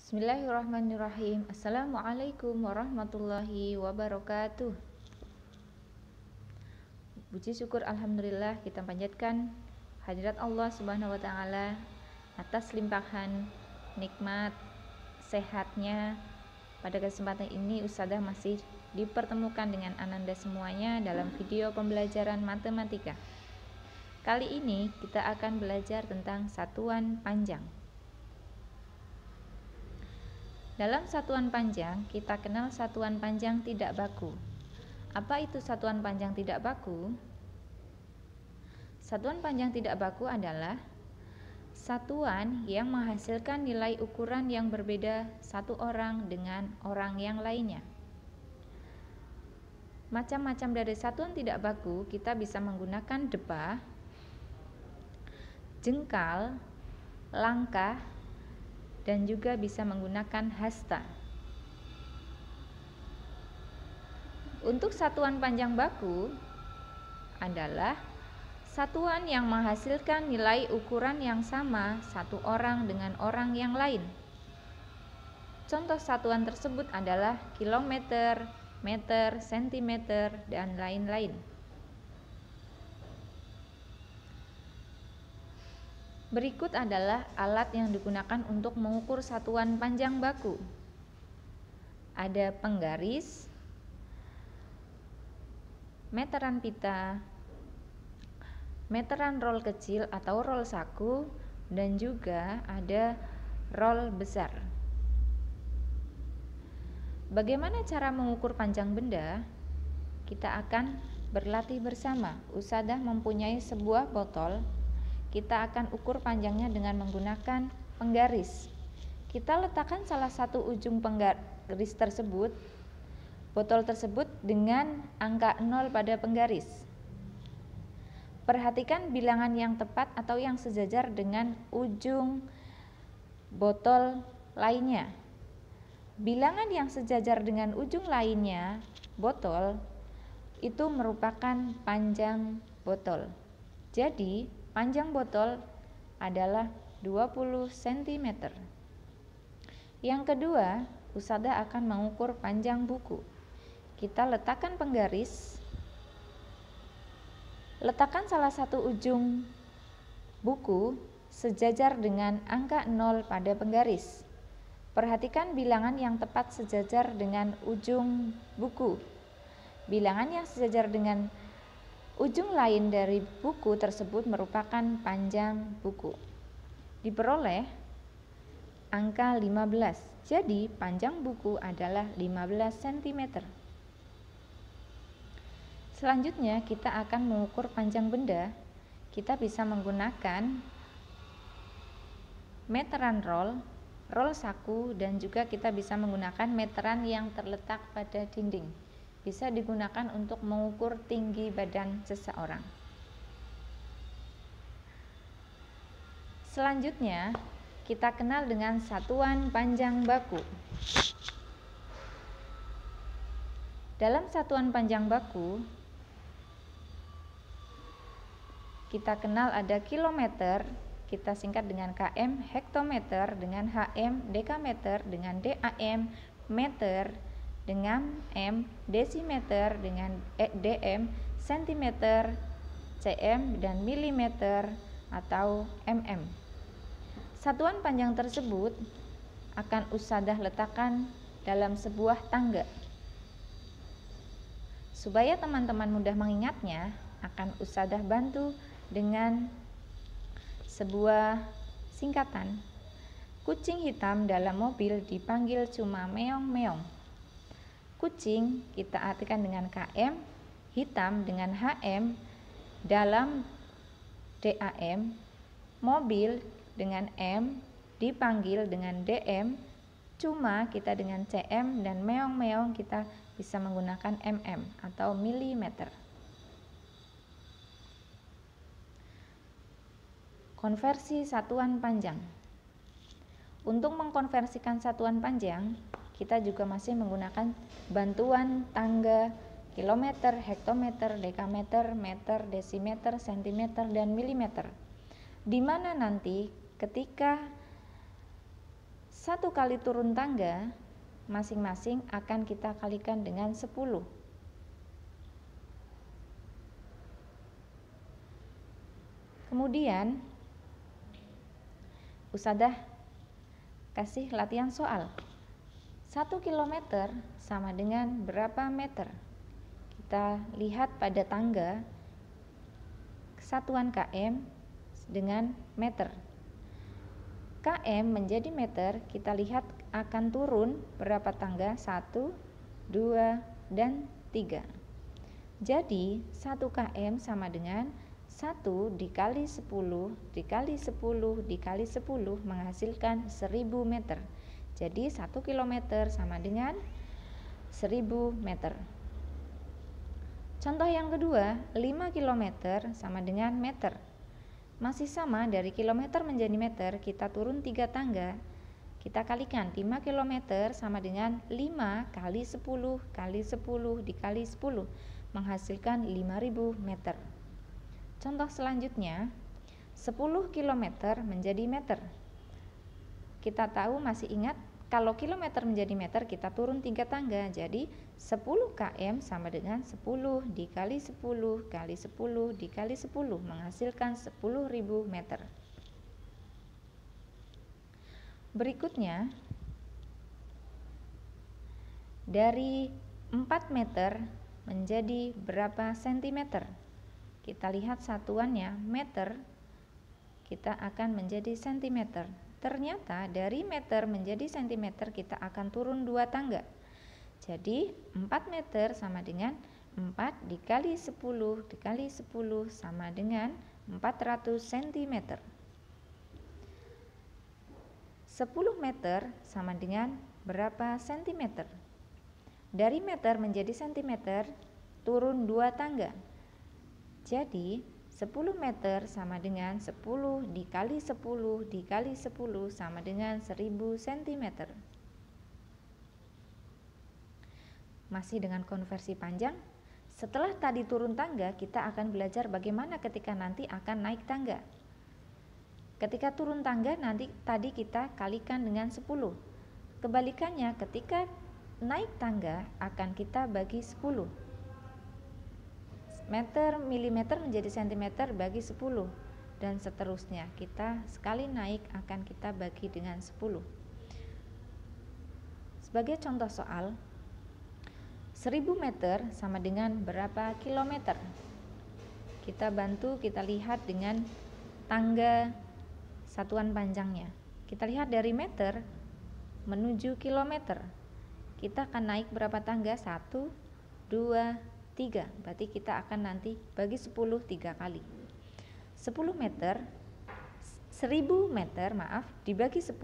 Bismillahirrahmanirrahim. Assalamualaikum warahmatullahi wabarakatuh. Puji syukur alhamdulillah kita panjatkan hadirat Allah Subhanahu wa taala atas limpahan nikmat sehatnya. Pada kesempatan ini Ustadzah masih dipertemukan dengan Ananda semuanya dalam video pembelajaran matematika. Kali ini kita akan belajar tentang satuan panjang. Dalam satuan panjang, kita kenal satuan panjang tidak baku. Apa itu satuan panjang tidak baku? Satuan panjang tidak baku adalah satuan yang menghasilkan nilai ukuran yang berbeda satu orang dengan orang yang lainnya. Macam-macam dari satuan tidak baku kita bisa menggunakan debah, jengkal, langkah, dan juga bisa menggunakan hasta. Untuk satuan panjang baku adalah satuan yang menghasilkan nilai ukuran yang sama satu orang dengan orang yang lain. Contoh satuan tersebut adalah kilometer, meter, sentimeter, dan lain-lain. Berikut adalah alat yang digunakan untuk mengukur satuan panjang baku. Ada penggaris, meteran pita, meteran roll kecil atau roll saku, dan juga ada roll besar. Bagaimana cara mengukur panjang benda? Kita akan berlatih bersama. Ustadzah mempunyai sebuah botol. Kita akan ukur panjangnya dengan menggunakan penggaris. Kita letakkan salah satu ujung penggaris tersebut, botol tersebut dengan angka 0 pada penggaris. Perhatikan bilangan yang tepat atau yang sejajar dengan ujung botol lainnya. Bilangan yang sejajar dengan ujung lainnya botol itu merupakan panjang botol. Jadi panjang botol adalah 20 cm. Yang kedua, Ustadzah akan mengukur panjang buku. Kita letakkan penggaris, letakkan salah satu ujung buku sejajar dengan angka 0 pada penggaris. Perhatikan bilangan yang tepat sejajar dengan ujung buku. Bilangan yang sejajar dengan ujung lain dari buku tersebut merupakan panjang buku. Diperoleh angka 15. Jadi panjang buku adalah 15 cm. Selanjutnya kita akan mengukur panjang benda. Kita bisa menggunakan meteran roll, roll saku, dan juga kita bisa menggunakan meteran yang terletak pada dinding. Bisa digunakan untuk mengukur tinggi badan seseorang. Selanjutnya, kita kenal dengan satuan panjang baku. Dalam satuan panjang baku, kita kenal ada kilometer, kita singkat dengan km, hektometer dengan hm, dekameter dengan dam, meter dengan m, desimeter dengan dm, sentimeter, cm, dan milimeter atau mm. Satuan panjang tersebut akan Ustadzah letakkan dalam sebuah tangga. Supaya teman-teman mudah mengingatnya, akan Ustadzah bantu dengan sebuah singkatan. Kucing hitam dalam mobil dipanggil cuma meong-meong. Kucing kita artikan dengan km, hitam dengan hm, dalam dam, mobil dengan m, dipanggil dengan dm, cuma kita dengan cm, dan meong-meong kita bisa menggunakan mm atau milimeter. Konversi satuan panjang. Untuk mengkonversikan satuan panjang, kita juga masih menggunakan bantuan tangga kilometer, hektometer, dekameter, meter, desimeter, sentimeter, dan milimeter. Di mana nanti ketika 1 kali turun tangga masing-masing akan kita kalikan dengan 10. Kemudian Ustadzah kasih latihan soal. 1 kilometer sama dengan berapa meter? Kita lihat pada tangga kesatuan km dengan meter. km menjadi meter, kita lihat akan turun berapa tangga? 1, 2, dan 3. Jadi 1 km sama dengan 1 dikali 10 dikali 10 dikali 10 menghasilkan 1000 meter. Jadi 1 kilometer sama dengan 1000 meter. Contoh yang kedua, 5 kilometer sama dengan meter. Masih sama, dari kilometer menjadi meter, kita turun 3 tangga. Kita kalikan 5 kilometer sama dengan 5 kali 10 kali 10 dikali 10 menghasilkan 5000 meter. Contoh selanjutnya, 10 km menjadi meter. Kita tahu, masih ingat, kalau kilometer menjadi meter kita turun 3 tangga. Jadi 10 km sama dengan 10 dikali 10 kali 10 dikali 10 menghasilkan 10.000 meter. Berikutnya, dari 4 meter menjadi berapa sentimeter? Kita lihat satuannya meter, kita akan menjadi sentimeter. Ternyata dari meter menjadi sentimeter kita akan turun 2 tangga. Jadi 4 meter sama dengan 4 dikali 10 dikali 10 sama dengan 400 cm. 10 meter sama dengan berapa sentimeter? Dari meter menjadi sentimeter turun 2 tangga. Jadi 10 meter sama dengan 10 dikali 10 dikali 10 sama dengan 1000 cm. Masih dengan konversi panjang. Setelah tadi turun tangga, kita akan belajar bagaimana ketika nanti akan naik tangga. Ketika turun tangga nanti tadi kita kalikan dengan 10. Kebalikannya, ketika naik tangga akan kita bagi 10. Meter, milimeter menjadi sentimeter bagi 10, dan seterusnya. Kita sekali naik akan kita bagi dengan 10. Sebagai contoh soal, 1000 meter sama dengan berapa kilometer? Kita bantu, kita lihat dengan tangga satuan panjangnya. Kita lihat dari meter menuju kilometer. Kita akan naik berapa tangga? 1, 2, 3. Berarti kita akan nanti bagi 10 3 kali. 10 meter 1000 meter dibagi 10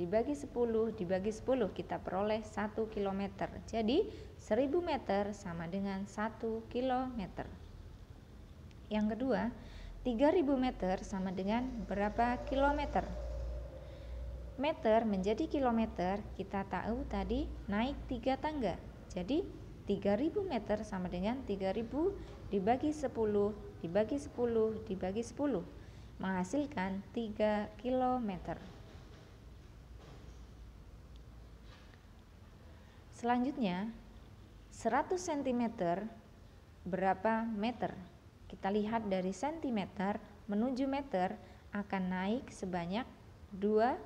dibagi 10 dibagi 10 kita peroleh 1 kilometer. Jadi 1000 meter sama dengan 1 kilometer. Yang kedua, 3000 meter sama dengan berapa kilometer? Meter menjadi kilometer, kita tahu tadi naik 3 tangga. Jadi 3000 meter sama dengan 3000 dibagi 10 dibagi 10 dibagi 10 menghasilkan 3 kilometer. Selanjutnya, 100 cm berapa meter? Kita lihat dari sentimeter menuju meter akan naik sebanyak 2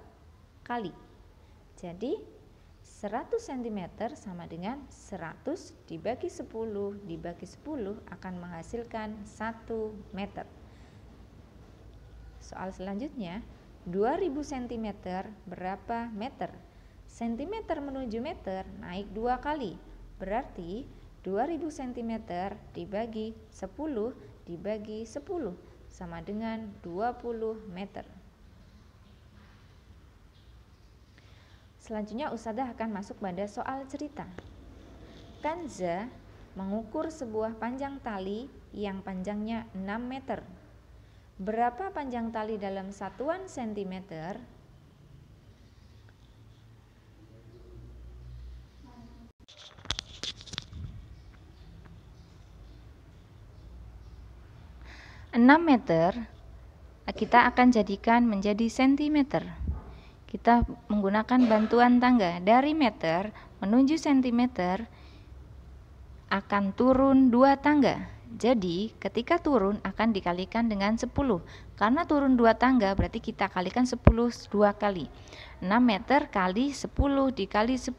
kali. Jadi 100 cm sama dengan 100 dibagi 10 dibagi 10 akan menghasilkan 1 meter. Soal selanjutnya, 2000 cm berapa meter? Sentimeter menuju meter naik 2 kali. Berarti 2000 cm dibagi 10 dibagi 10 sama dengan 20 meter. Selanjutnya Ustadzah akan masuk pada soal cerita. Kanza mengukur sebuah panjang tali yang panjangnya 6 meter. Berapa panjang tali dalam satuan sentimeter? (6 meter) kita akan jadikan menjadi sentimeter. kita menggunakan bantuan tangga. Dari meter menuju sentimeter akan turun 2 tangga. Jadi ketika turun akan dikalikan dengan 10. Karena turun 2 tangga berarti kita kalikan 10 2 kali. 6 meter kali 10 dikali 10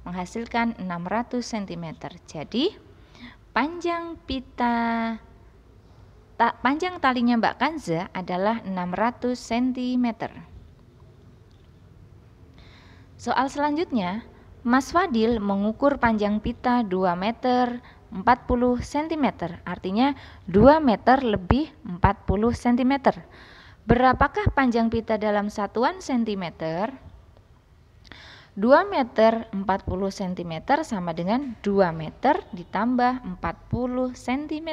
menghasilkan 600 cm. Jadi panjang talinya Mbak Kanza adalah 600 cm. Soal selanjutnya, Mas Fadil mengukur panjang pita 2 meter 40 cm, artinya 2 meter lebih 40 cm. Berapakah panjang pita dalam satuan cm? 2 meter 40 cm sama dengan 2 meter ditambah 40 cm.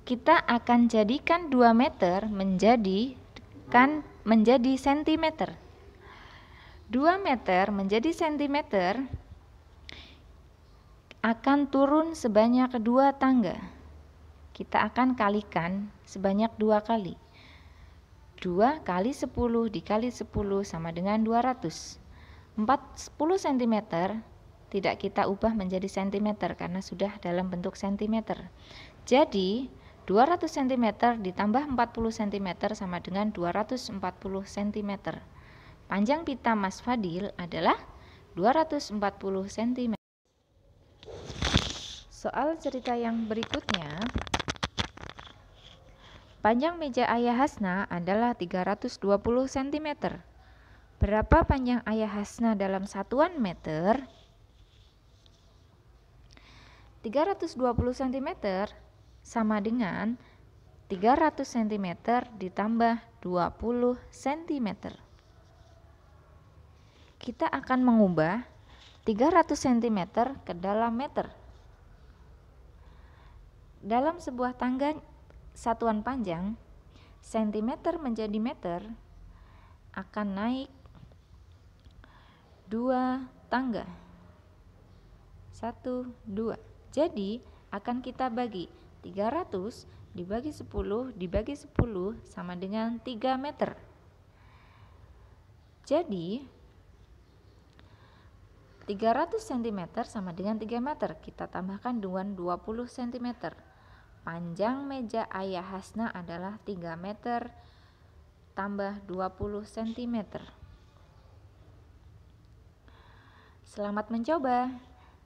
Kita akan jadikan 2 meter menjadi cm. 2 meter menjadi cm akan turun sebanyak 2 tangga. Kita akan kalikan sebanyak 2 kali. 2 kali 10 dikali 10 sama dengan 200. 40 cm tidak kita ubah menjadi cm karena sudah dalam bentuk cm. Jadi 200 cm ditambah 40 cm sama dengan 240 cm. Panjang pita Mas Fadil adalah 240 cm. Soal cerita yang berikutnya, panjang meja Ayah Hasna adalah 320 cm. Berapa panjang Ayah Hasna dalam satuan meter? 320 cm sama dengan 300 cm ditambah 20 cm. Kita akan mengubah 300 cm ke dalam meter. Dalam sebuah tangga satuan panjang, cm menjadi meter akan naik 2 tangga. 1, 2. Jadi akan kita bagi 300 dibagi 10 dibagi 10 sama dengan 3 meter. Jadi 300 cm sama dengan 3 meter. Kita tambahkan dengan 20 cm. Panjang meja Ayah Hasna adalah 3 meter tambah 20 cm. Selamat mencoba.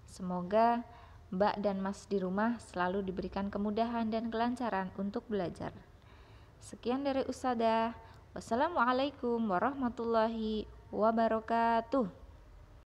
Semoga Mbak dan Mas di rumah selalu diberikan kemudahan dan kelancaran untuk belajar. Sekian dari Ustadzah. Wassalamualaikum warahmatullahi wabarakatuh.